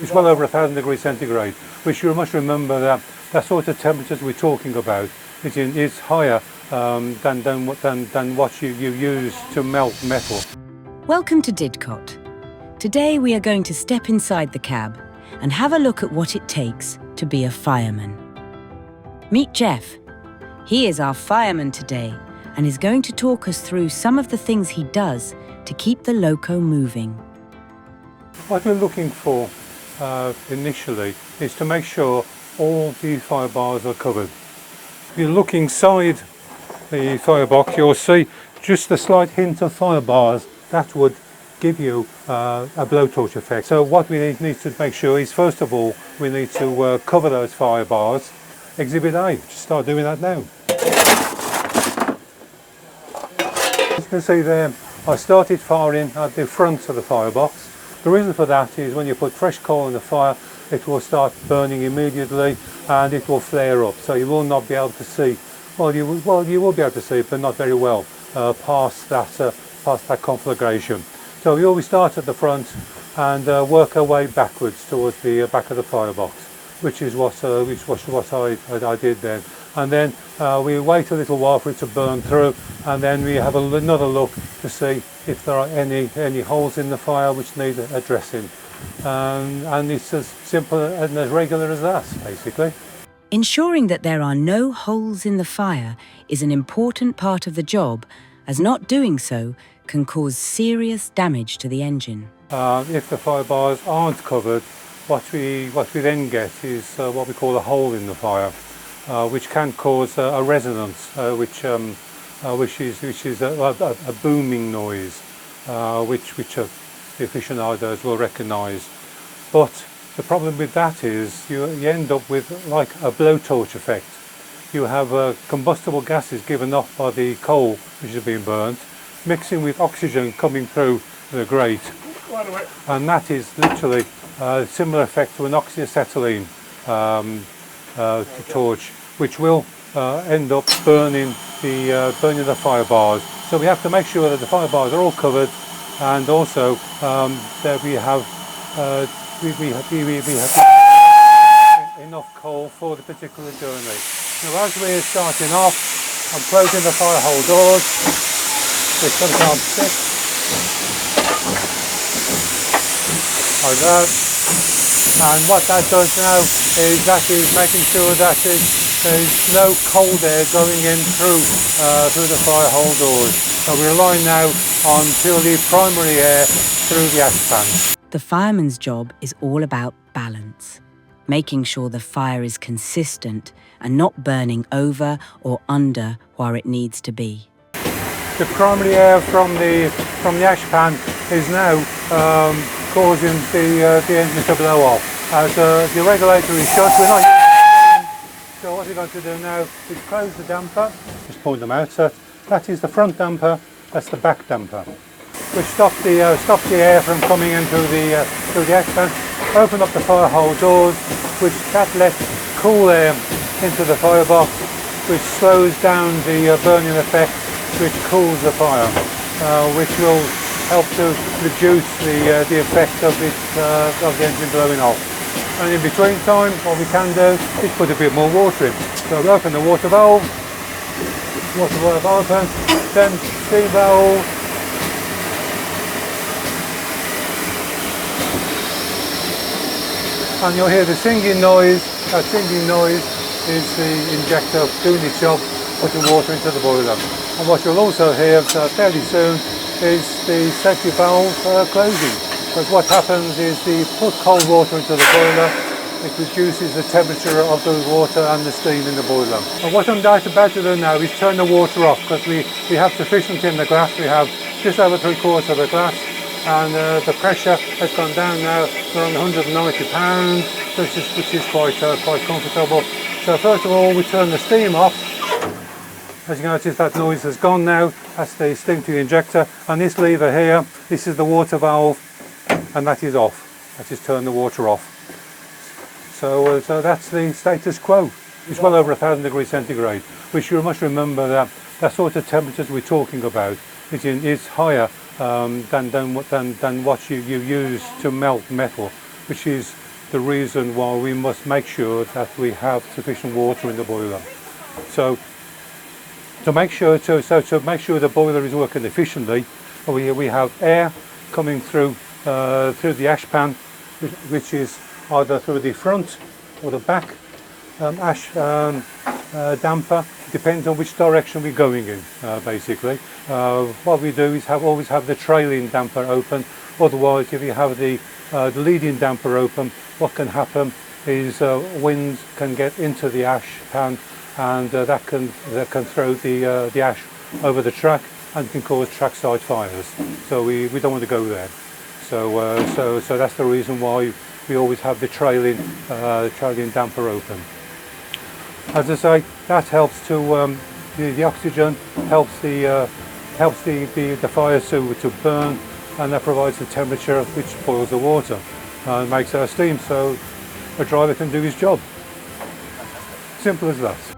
It's well over 1,000 degrees centigrade, which you must remember that that sort of temperatures we're talking about is higher than what you use to melt metal. Welcome to Didcot. Today we are going to step inside the cab and have a look at what it takes to be a fireman. Meet Geoff. He is our fireman today and is going to talk us through some of the things he does to keep the loco moving. What we're looking for initially is to make sure all the fire bars are covered. If you look inside the firebox, you'll see just a slight hint of fire bars. That would give you a blowtorch effect. So what we need to make sure is, first of all, we need to cover those fire bars. Exhibit A, just start doing that now. As you can see there, I started firing at the front of the firebox. The reason for that is when you put fresh coal in the fire, it will start burning immediately and it will flare up. So you will not be able to see, you will be able to see, but not very well, past that conflagration. So we always start at the front and work our way backwards towards the back of the firebox, which is what I did then. And then we wait a little while for it to burn through, and then we have another look to see if there are any holes in the fire which need addressing. And it's as simple and as regular as that, basically. Ensuring that there are no holes in the fire is an important part of the job, as not doing so can cause serious damage to the engine. If the fire bars aren't covered, what we then get is what we call a hole in the fire, which can cause a resonance, which is a booming noise, which the aficionados will recognise. But the problem with that is you end up with like a blowtorch effect. You have combustible gases given off by the coal which is being burnt, mixing with oxygen coming through the grate, and that is literally a similar effect to an oxyacetylene torch, which will end up burning the fire bars. So we have to make sure that the fire bars are all covered, and also that we have enough coal for the particular journey. Now, as we're starting off, I'm closing the fire hole doors, which sometimes stick, like that. And what that does now is that is making sure that there's no cold air going in through the fire hole doors. So we're relying now on purely primary air through the ash pan. The fireman's job is all about balance, making sure the fire is consistent and not burning over or under where it needs to be. The primary air from the ash pan is now causing the engine to blow off. As the regulator is shut, we're not using it. So what we're going to do now is close the damper. Just point them out. So that is the front damper, that's the back damper, which stop the air from coming in through the ash pan. Open up the fire hole doors, which that lets cool air into the firebox, which slows down the burning effect, which cools the fire, which will help to reduce the effect of the engine blowing off. And in between time, what we can do is put a bit more water in. So we open the water valve open, then steam valve, and you'll hear the singing noise. That singing noise is the injector doing its job, putting water into the boiler. And what you'll also hear fairly soon is the safety valve closing. Because what happens is you put cold water into the boiler, it reduces the temperature of the water and the steam in the boiler. And what I'm about to do now is turn the water off, because we have sufficient in the glass. We have just over 3/4 of a glass, and the pressure has gone down now to around 190 pounds, which is quite comfortable. So first of all, we turn the steam off. As you can notice, that noise has gone now. That's the steam to the injector, and this lever here, this is the water valve, and that is off. That is turn the water off. So that's the status quo. It's well over 1,000 degrees centigrade, which you must remember that that sort of temperatures we're talking about is higher than what you use to melt metal, which is 1,000 degrees centigrade, which is what I did then. And what you will hear the reason why we must make sure that we have sufficient water in the boiler. So to make sure the boiler is working efficiently, we have air coming through the ash pan, which is either through the front or the back ash damper. Depends on which direction we're going in, basically. What we do is always have the trailing damper open. Otherwise, if you have the leading damper open, what can happen is winds can get into the ash pan, and that can throw the ash over the track and can cause trackside fires. So we don't want to go there. So that's the reason why we always have the trailing damper open. As I say, that helps to the oxygen helps the fire to burn, and that provides the temperature which boils the water and makes our steam, so a driver can do his job. Simple as that.